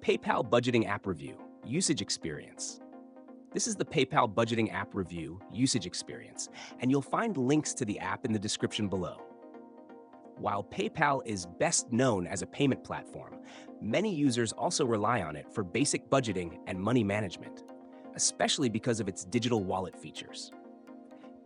PayPal Budgeting App Review, Usage Experience. This is the PayPal Budgeting App Review Usage Experience, and you'll find links to the app in the description below. While PayPal is best known as a payment platform, many users also rely on it for basic budgeting and money management, especially because of its digital wallet features.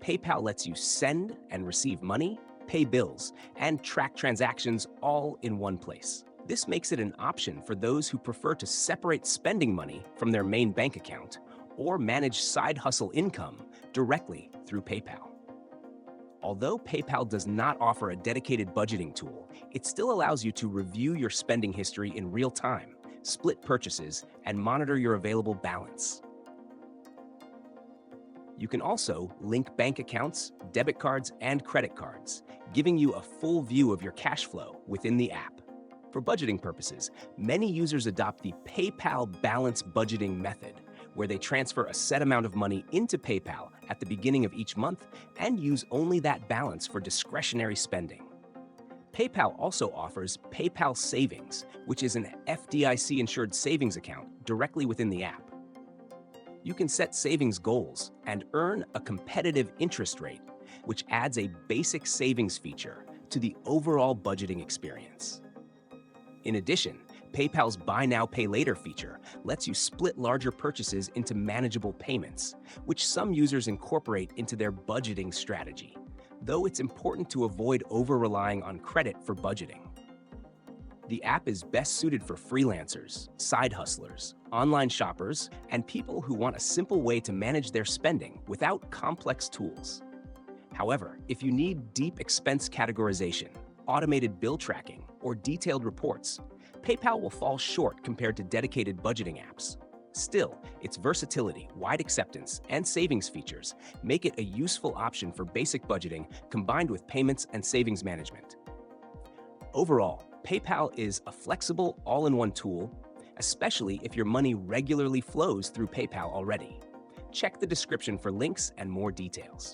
PayPal lets you send and receive money, pay bills, and track transactions all in one place. This makes it an option for those who prefer to separate spending money from their main bank account or manage side hustle income directly through PayPal. Although PayPal does not offer a dedicated budgeting tool, it still allows you to review your spending history in real time, split purchases, and monitor your available balance. You can also link bank accounts, debit cards, and credit cards, giving you a full view of your cash flow within the app. For budgeting purposes, many users adopt the PayPal Balance Budgeting method, where they transfer a set amount of money into PayPal at the beginning of each month and use only that balance for discretionary spending. PayPal also offers PayPal Savings, which is an FDIC-insured savings account directly within the app. You can set savings goals and earn a competitive interest rate, which adds a basic savings feature to the overall budgeting experience. In addition, PayPal's Buy Now, Pay Later feature lets you split larger purchases into manageable payments, which some users incorporate into their budgeting strategy, though it's important to avoid over-relying on credit for budgeting. The app is best suited for freelancers, side hustlers, online shoppers, and people who want a simple way to manage their spending without complex tools. However, if you need deep expense categorization, automated bill tracking, or detailed reports, PayPal will fall short compared to dedicated budgeting apps. Still, its versatility, wide acceptance, and savings features make it a useful option for basic budgeting combined with payments and savings management. Overall, PayPal is a flexible, all-in-one tool, especially if your money regularly flows through PayPal already. Check the description for links and more details.